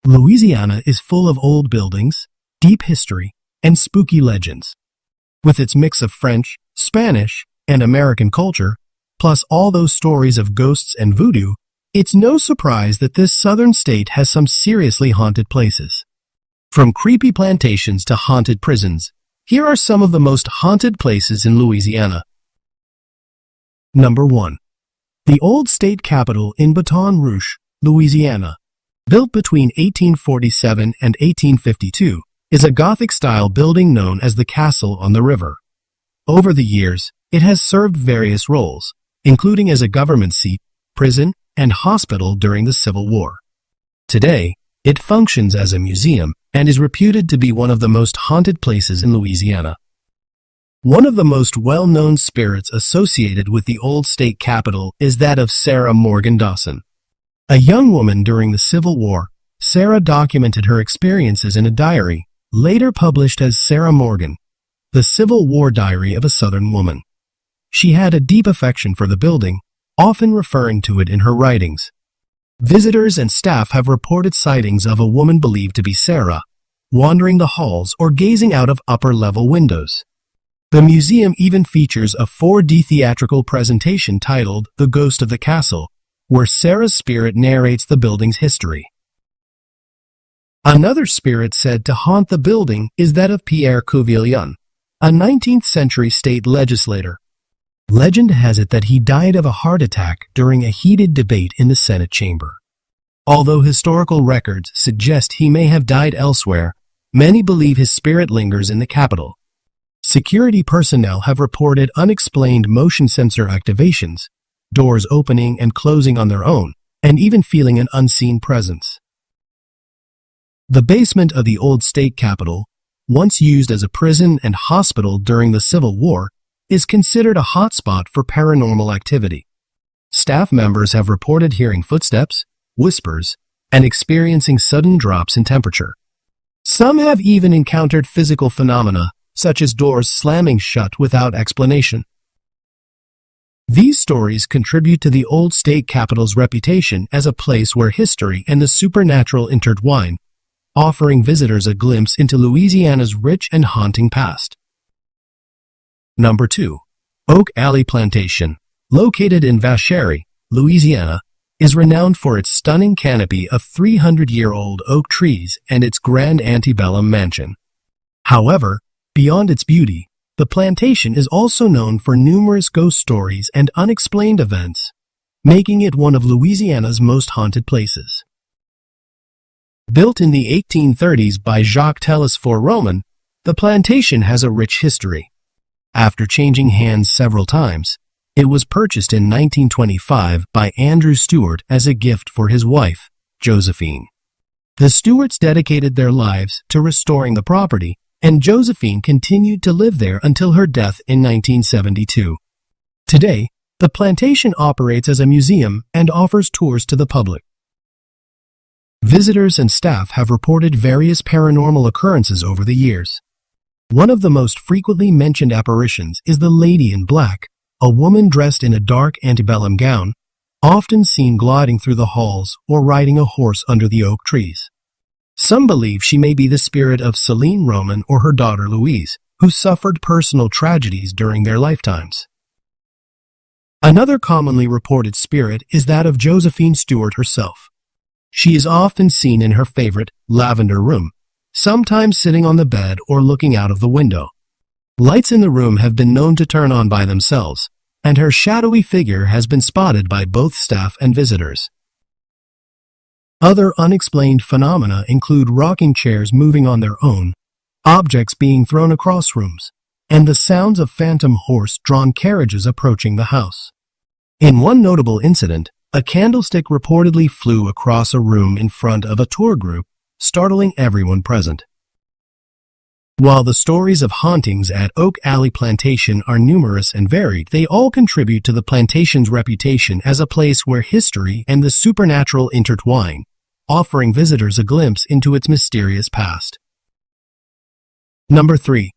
Louisiana is full of old buildings, deep history, and spooky legends. With its mix of French, Spanish, and American culture, plus all those stories of ghosts and voodoo, it's no surprise that this southern state has some seriously haunted places. From creepy plantations to haunted prisons, here are some of the most haunted places in Louisiana. Number 1. The old state capitol in Baton Rouge, Louisiana. Built between 1847 and 1852, is a Gothic-style building known as the Castle on the River. Over the years, it has served various roles, including as a government seat, prison, and hospital during the Civil War. Today, it functions as a museum and is reputed to be one of the most haunted places in Louisiana. One of the most well-known spirits associated with the old state capitol is that of Sarah Morgan Dawson. A young woman during the Civil War, Sarah documented her experiences in a diary, later published as Sarah Morgan, the Civil War Diary of a Southern Woman. She had a deep affection for the building, often referring to it in her writings. Visitors and staff have reported sightings of a woman believed to be Sarah, wandering the halls or gazing out of upper-level windows. The museum even features a 4D theatrical presentation titled The Ghost of the Castle, where Sarah's spirit narrates the building's history. Another spirit said to haunt the building is that of Pierre Couvillon, a 19th-century state legislator. Legend has it that he died of a heart attack during a heated debate in the Senate chamber. Although historical records suggest he may have died elsewhere, many believe his spirit lingers in the Capitol. Security personnel have reported unexplained motion sensor activations, doors opening and closing on their own, and even feeling an unseen presence. The basement of the old state capitol, once used as a prison and hospital during the Civil War, is considered a hotspot for paranormal activity. Staff members have reported hearing footsteps, whispers, and experiencing sudden drops in temperature. Some have even encountered physical phenomena, such as doors slamming shut without explanation. These stories contribute to the old state capitol's reputation as a place where history and the supernatural intertwine, offering visitors a glimpse into Louisiana's rich and haunting past. Number 2. Oak Alley Plantation, located in Vacherie, Louisiana, is renowned for its stunning canopy of 300-year-old oak trees and its grand antebellum mansion. However, beyond its beauty, the plantation is also known for numerous ghost stories and unexplained events, making it one of Louisiana's most haunted places. Built in the 1830s by Jacques Telesphore-Roman, the plantation has a rich history. After changing hands several times, it was purchased in 1925 by Andrew Stewart as a gift for his wife, Josephine. The Stewarts dedicated their lives to restoring the property, and Josephine continued to live there until her death in 1972. Today, the plantation operates as a museum and offers tours to the public. Visitors and staff have reported various paranormal occurrences over the years. One of the most frequently mentioned apparitions is the Lady in Black, a woman dressed in a dark antebellum gown, often seen gliding through the halls or riding a horse under the oak trees. Some believe she may be the spirit of Celine Roman or her daughter Louise, who suffered personal tragedies during their lifetimes. Another commonly reported spirit is that of Josephine Stewart herself. She is often seen in her favorite lavender room, sometimes sitting on the bed or looking out of the window. Lights in the room have been known to turn on by themselves, and her shadowy figure has been spotted by both staff and visitors. Other unexplained phenomena include rocking chairs moving on their own, objects being thrown across rooms, and the sounds of phantom horse-drawn carriages approaching the house. In one notable incident, a candlestick reportedly flew across a room in front of a tour group, startling everyone present. While the stories of hauntings at Oak Alley Plantation are numerous and varied, they all contribute to the plantation's reputation as a place where history and the supernatural intertwine, offering visitors a glimpse into its mysterious past. Number 3.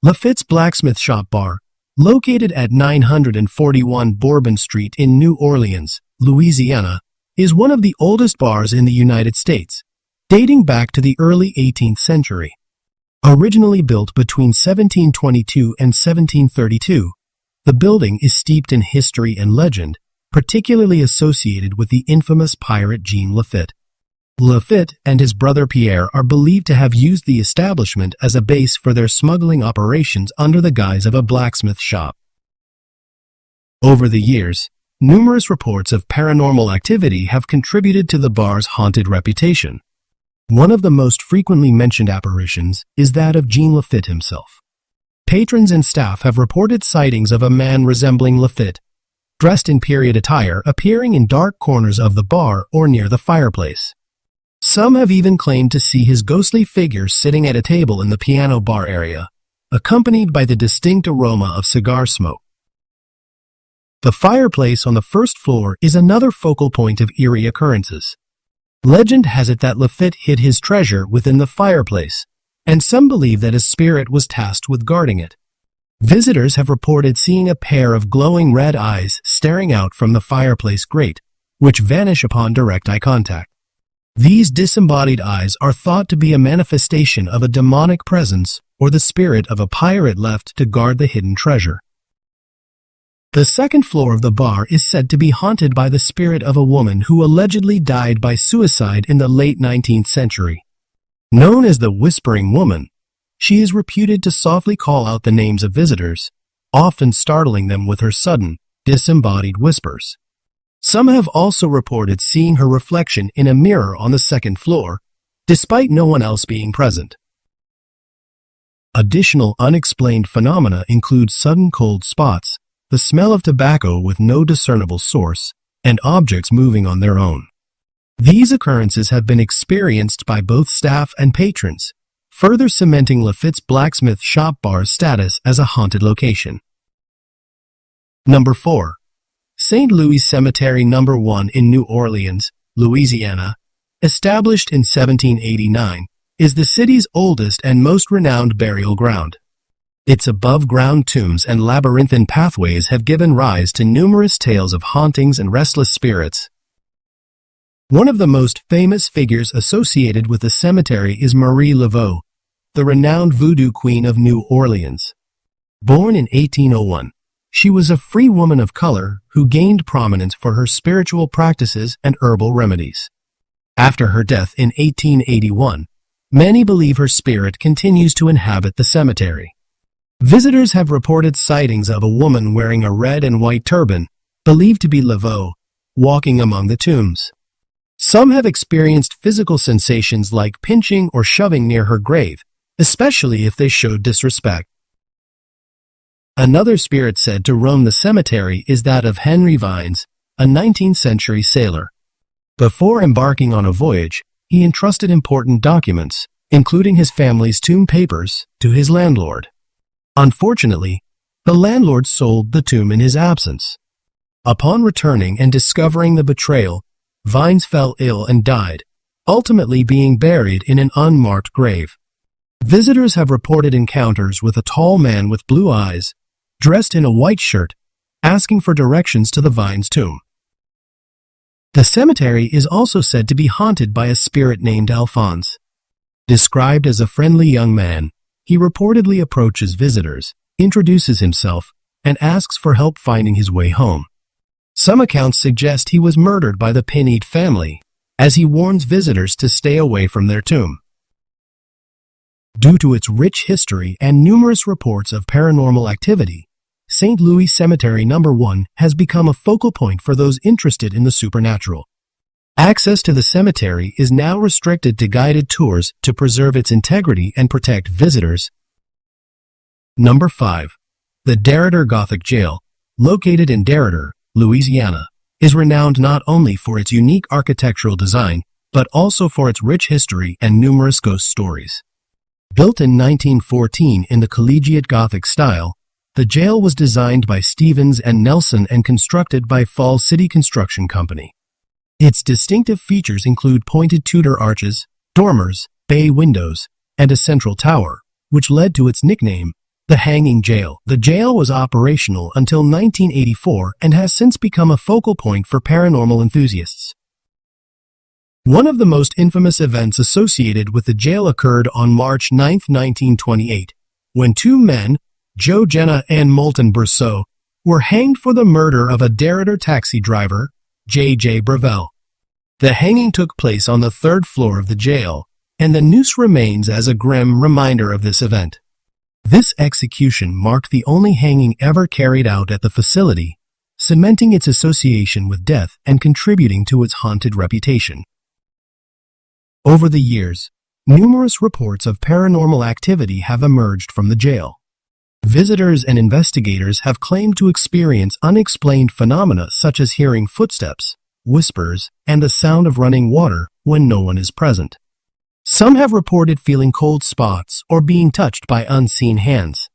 Lefit's Blacksmith Shop Bar, located at 941 Bourbon Street in New Orleans, Louisiana, is one of the oldest bars in the United States, dating back to the early 18th century. Originally built between 1722 and 1732, the building is steeped in history and legend, particularly associated with the infamous pirate Jean Lefit. Lefit and his brother Pierre are believed to have used the establishment as a base for their smuggling operations under the guise of a blacksmith shop. Over the years, numerous reports of paranormal activity have contributed to the bar's haunted reputation. One of the most frequently mentioned apparitions is that of Jean Lefit himself. Patrons and staff have reported sightings of a man resembling Lefit, dressed in period attire, appearing in dark corners of the bar or near the fireplace. Some have even claimed to see his ghostly figure sitting at a table in the piano bar area, accompanied by the distinct aroma of cigar smoke. The fireplace on the first floor is another focal point of eerie occurrences. Legend has it that Lefit hid his treasure within the fireplace, and some believe that his spirit was tasked with guarding it. Visitors have reported seeing a pair of glowing red eyes staring out from the fireplace grate, which vanish upon direct eye contact. These disembodied eyes are thought to be a manifestation of a demonic presence or the spirit of a pirate left to guard the hidden treasure. The second floor of the bar is said to be haunted by the spirit of a woman who allegedly died by suicide in the late 19th century. Known as the Whispering Woman, she is reputed to softly call out the names of visitors, often startling them with her sudden, disembodied whispers. Some have also reported seeing her reflection in a mirror on the second floor, despite no one else being present. Additional unexplained phenomena include sudden cold spots, the smell of tobacco with no discernible source, and objects moving on their own. These occurrences have been experienced by both staff and patrons, further cementing Lefit's Blacksmith shop bar's status as a haunted location. Number 4. St. Louis Cemetery No. 1 in New Orleans, Louisiana, established in 1789, is the city's oldest and most renowned burial ground. Its above-ground tombs and labyrinthine pathways have given rise to numerous tales of hauntings and restless spirits. One of the most famous figures associated with the cemetery is Marie Laveau, the renowned voodoo queen of New Orleans. Born in 1801, she was a free woman of color who gained prominence for her spiritual practices and herbal remedies. After her death in 1881, many believe her spirit continues to inhabit the cemetery. Visitors have reported sightings of a woman wearing a red and white turban, believed to be Laveau, walking among the tombs. Some have experienced physical sensations like pinching or shoving near her grave, especially if they showed disrespect. Another spirit said to roam the cemetery is that of Henry Vines, a 19th century sailor. Before embarking on a voyage, he entrusted important documents, including his family's tomb papers, to his landlord. Unfortunately, the landlord sold the tomb in his absence. Upon returning and discovering the betrayal, Vines fell ill and died, ultimately being buried in an unmarked grave. Visitors have reported encounters with a tall man with blue eyes, dressed in a white shirt, asking for directions to the Vines tomb. The cemetery is also said to be haunted by a spirit named Alphonse. Described as a friendly young man, he reportedly approaches visitors, introduces himself, and asks for help finding his way home. Some accounts suggest he was murdered by the Pinede family, as he warns visitors to stay away from their tomb. Due to its rich history and numerous reports of paranormal activity, St. Louis Cemetery No. 1 has become a focal point for those interested in the supernatural. Access to the cemetery is now restricted to guided tours to preserve its integrity and protect visitors. Number 5. The Derder Gothic Jail, located in Derder, Louisiana, is renowned not only for its unique architectural design, but also for its rich history and numerous ghost stories. Built in 1914 in the collegiate Gothic style, the jail was designed by Stevens and Nelson and constructed by Falls City Construction Company. Its distinctive features include pointed Tudor arches, dormers, bay windows, and a central tower, which led to its nickname, the Hanging Jail. The jail was operational until 1984 and has since become a focal point for paranormal enthusiasts. One of the most infamous events associated with the jail occurred on March 9, 1928, when two men, Joe Jenna and Moulton Brousseau, were hanged for the murder of a Derder taxi driver, J.J. Bravel. The hanging took place on the third floor of the jail, and the noose remains as a grim reminder of this event. This execution marked the only hanging ever carried out at the facility, cementing its association with death and contributing to its haunted reputation. Over the years, numerous reports of paranormal activity have emerged from the jail. Visitors and investigators have claimed to experience unexplained phenomena such as hearing footsteps, whispers, and the sound of running water when no one is present. Some have reported feeling cold spots or being touched by unseen hands.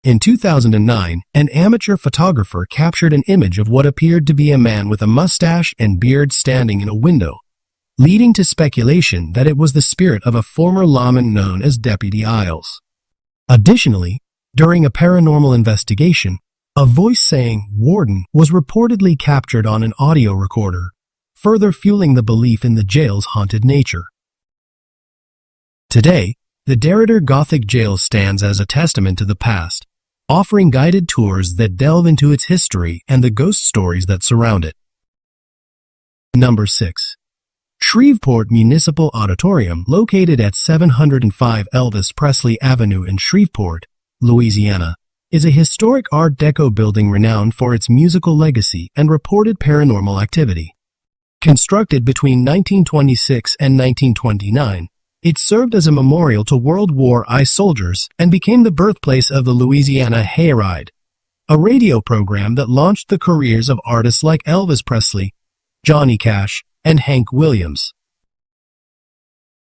In 2009, an amateur photographer captured an image of what appeared to be a man with a mustache and beard standing in a window, leading to speculation that it was the spirit of a former lawman known as Deputy Isles. Additionally, during a paranormal investigation, a voice saying "Warden" was reportedly captured on an audio recorder, further fueling the belief in the jail's haunted nature. Today, the Derder Gothic jail stands as a testament to the past, offering guided tours that delve into its history and the ghost stories that surround it. Number 6. Shreveport Municipal Auditorium, located at 705 Elvis Presley Avenue in Shreveport, Louisiana, is a historic Art Deco building renowned for its musical legacy and reported paranormal activity. Constructed between 1926 and 1929, it served as a memorial to World War I soldiers and became the birthplace of the Louisiana Hayride, a radio program that launched the careers of artists like Elvis Presley, Johnny Cash, and Hank Williams.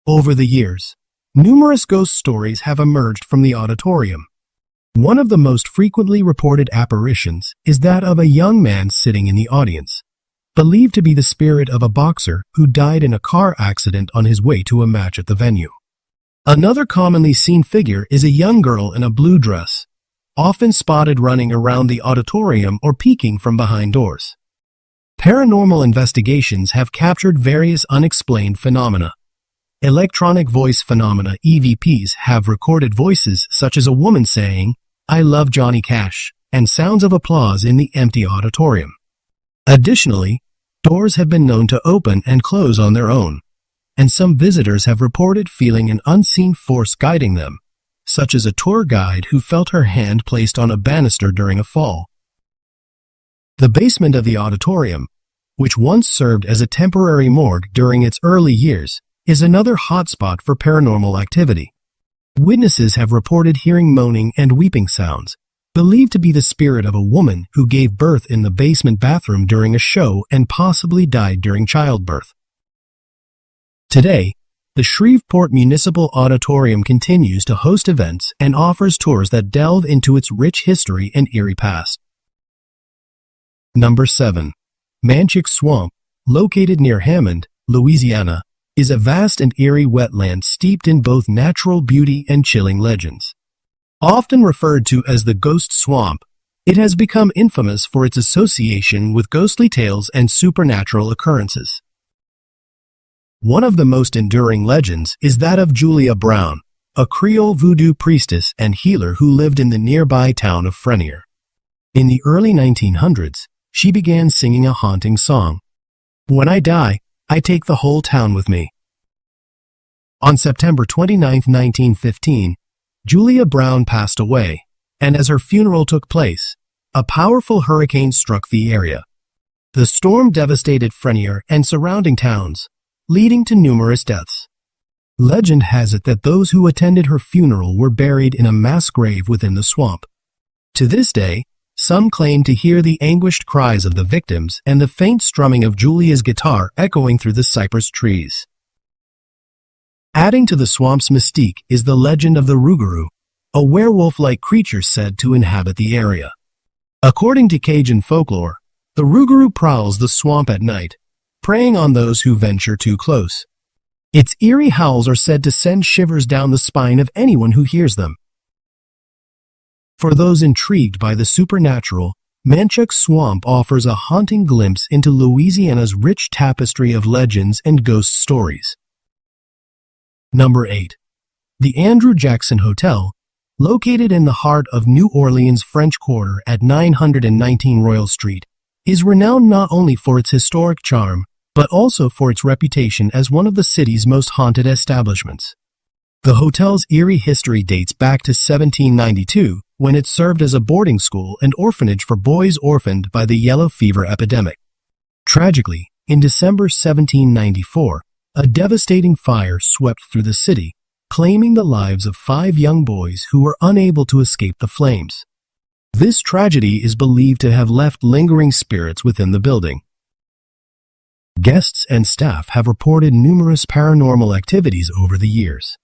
Over the years, numerous ghost stories have emerged from the auditorium. One of the most frequently reported apparitions is that of a young man sitting in the audience, believed to be the spirit of a boxer who died in a car accident on his way to a match at the venue. Another commonly seen figure is a young girl in a blue dress, often spotted running around the auditorium or peeking from behind doors. Paranormal investigations have captured various unexplained phenomena. Electronic voice phenomena (EVPs) have recorded voices such as a woman saying, "I love Johnny Cash," and sounds of applause in the empty auditorium. Additionally, doors have been known to open and close on their own, and some visitors have reported feeling an unseen force guiding them, such as a tour guide who felt her hand placed on a banister during a fall. The basement of the auditorium, which once served as a temporary morgue during its early years, is another hotspot for paranormal activity. Witnesses have reported hearing moaning and weeping sounds, believed to be the spirit of a woman who gave birth in the basement bathroom during a show and possibly died during childbirth. Today, the Shreveport Municipal Auditorium continues to host events and offers tours that delve into its rich history and eerie past. Number 7. Manche Swamp, located near Hammond, Louisiana, is a vast and eerie wetland steeped in both natural beauty and chilling legends. Often referred to as the Ghost Swamp, it has become infamous for its association with ghostly tales and supernatural occurrences. One of the most enduring legends is that of Julia Brown, a Creole voodoo priestess and healer who lived in the nearby town of Frenier. In the early 1900s, she began singing a haunting song, "When I die, I take the whole town with me." On September 29, 1915, Julia Brown passed away, and as her funeral took place, a powerful hurricane struck the area. The storm devastated Frenier and surrounding towns, leading to numerous deaths. Legend has it that those who attended her funeral were buried in a mass grave within the swamp. To this day, some claim to hear the anguished cries of the victims and the faint strumming of Julia's guitar echoing through the cypress trees. Adding to the swamp's mystique is the legend of the Rougarou, a werewolf-like creature said to inhabit the area. According to Cajun folklore, the Rougarou prowls the swamp at night, preying on those who venture too close. Its eerie howls are said to send shivers down the spine of anyone who hears them. For those intrigued by the supernatural, Manche Swamp offers a haunting glimpse into Louisiana's rich tapestry of legends and ghost stories. Number 8. The Andrew Jackson Hotel, located in the heart of New Orleans' French Quarter at 919 Royal Street, is renowned not only for its historic charm, but also for its reputation as one of the city's most haunted establishments. The hotel's eerie history dates back to 1792, when it served as a boarding school and orphanage for boys orphaned by the yellow fever epidemic. Tragically, in December 1794, a devastating fire swept through the city, claiming the lives of 5 young boys who were unable to escape the flames. This tragedy is believed to have left lingering spirits within the building. Guests and staff have reported numerous paranormal activities over the years.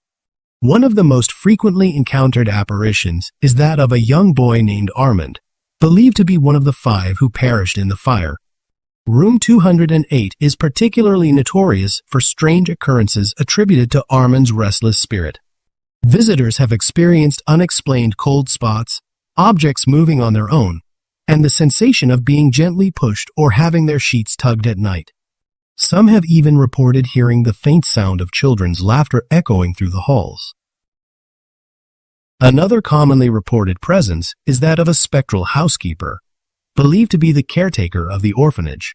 One of the most frequently encountered apparitions is that of a young boy named Armand, believed to be one of the 5 who perished in the fire. Room 208 is particularly notorious for strange occurrences attributed to Armand's restless spirit. Visitors have experienced unexplained cold spots, objects moving on their own, and the sensation of being gently pushed or having their sheets tugged at night. Some have even reported hearing the faint sound of children's laughter echoing through the halls. Another commonly reported presence is that of a spectral housekeeper, believed to be the caretaker of the orphanage.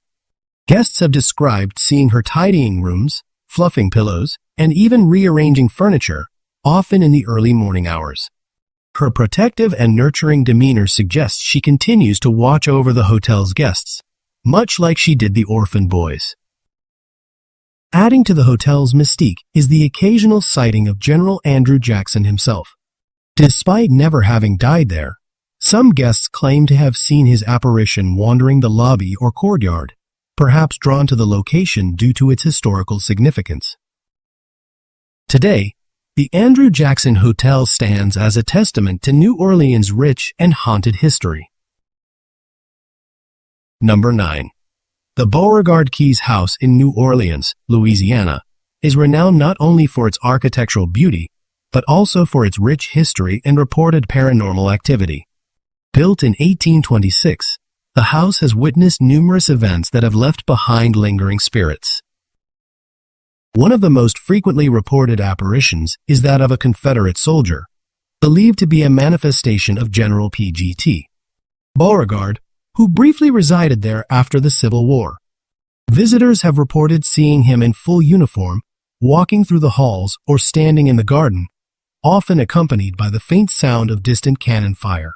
Guests have described seeing her tidying rooms, fluffing pillows, and even rearranging furniture, often in the early morning hours. Her protective and nurturing demeanor suggests she continues to watch over the hotel's guests, much like she did the orphan boys. Adding to the hotel's mystique is the occasional sighting of General Andrew Jackson himself. Despite never having died there, some guests claim to have seen his apparition wandering the lobby or courtyard, perhaps drawn to the location due to its historical significance. Today, the Andrew Jackson Hotel stands as a testament to New Orleans' rich and haunted history. Number 9. The Borugard Keys House in New Orleans, Louisiana, is renowned not only for its architectural beauty, but also for its rich history and reported paranormal activity. Built in 1826, the house has witnessed numerous events that have left behind lingering spirits. One of the most frequently reported apparitions is that of a Confederate soldier, believed to be a manifestation of General P.G.T. Borugard, who briefly resided there after the Civil War. Visitors have reported seeing him in full uniform, walking through the halls or standing in the garden, often accompanied by the faint sound of distant cannon fire.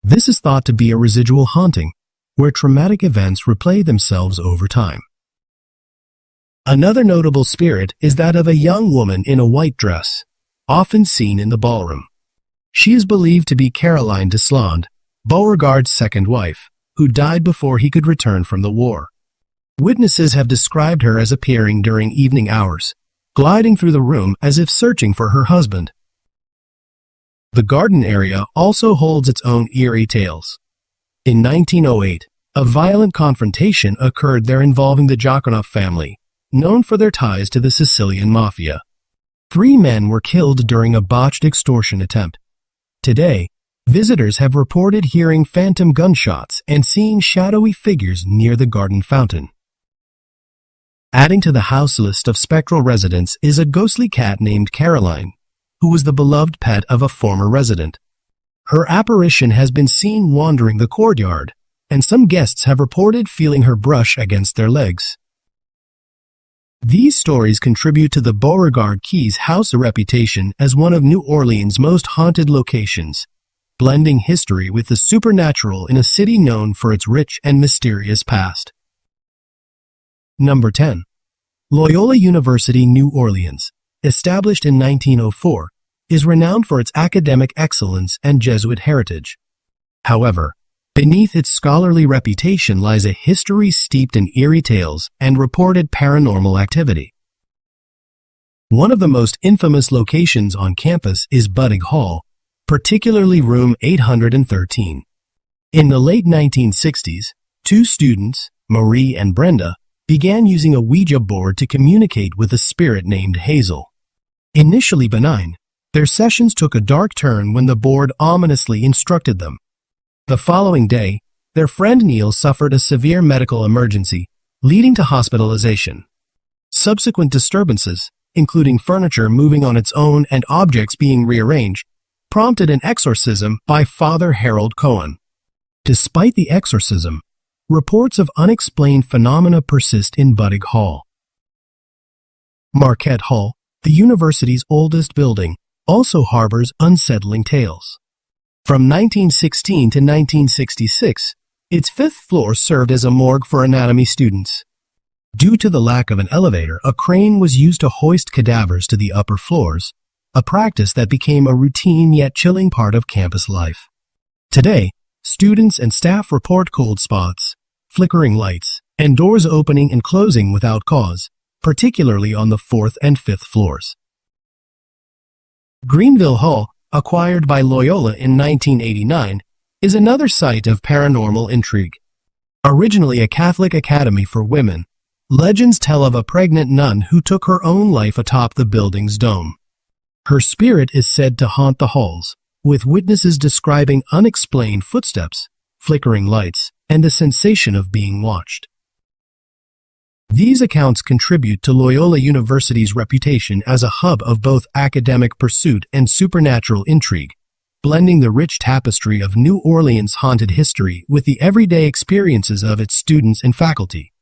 This is thought to be a residual haunting, where traumatic events replay themselves over time. Another notable spirit is that of a young woman in a white dress, often seen in the ballroom. She is believed to be Caroline Deslandes, Beauregard's second wife, who died before he could return from the war. Witnesses have described her as appearing during evening hours, gliding through the room as if searching for her husband. The garden area also holds its own eerie tales. In 1908, a violent confrontation occurred there involving the Jaconoff family, known for their ties to the Sicilian mafia. 3 men were killed during a botched extortion attempt. Today, visitors have reported hearing phantom gunshots and seeing shadowy figures near the garden fountain. Adding to the house list of spectral residents is a ghostly cat named Caroline, who was the beloved pet of a former resident. Her apparition has been seen wandering the courtyard, and some guests have reported feeling her brush against their legs. These stories contribute to the Beauregard Keys House reputation as one of New Orleans' most haunted locations, blending history with the supernatural in a city known for its rich and mysterious past. Number 10. Loyola University, New Orleans, established in 1904, is renowned for its academic excellence and Jesuit heritage. However, beneath its scholarly reputation lies a history steeped in eerie tales and reported paranormal activity. One of the most infamous locations on campus is Budig Hall, particularly room 813. In the late 1960s, 2 students, Marie and Brenda, began using a Ouija board to communicate with a spirit named Hazel. Initially benign, their sessions took a dark turn when the board ominously instructed them. The following day, their friend Neil suffered a severe medical emergency, leading to hospitalization. Subsequent disturbances, including furniture moving on its own and objects being rearranged, prompted an exorcism by Father Harold Cohen. Despite the exorcism, reports of unexplained phenomena persist in Buddig Hall. Marquette Hall, the university's oldest building, also harbors unsettling tales. From 1916 to 1966, its fifth floor served as a morgue for anatomy students. Due to the lack of an elevator, a crane was used to hoist cadavers to the upper floors, a practice that became a routine yet chilling part of campus life. Today, students and staff report cold spots, flickering lights, and doors opening and closing without cause, particularly on the 4th and 5th floors. Greenville Hall, acquired by Loyola in 1989, is another site of paranormal intrigue. Originally a Catholic academy for women, legends tell of a pregnant nun who took her own life atop the building's dome. Her spirit is said to haunt the halls, with witnesses describing unexplained footsteps, flickering lights, and the sensation of being watched. These accounts contribute to Loyola University's reputation as a hub of both academic pursuit and supernatural intrigue, blending the rich tapestry of New Orleans' haunted history with the everyday experiences of its students and faculty.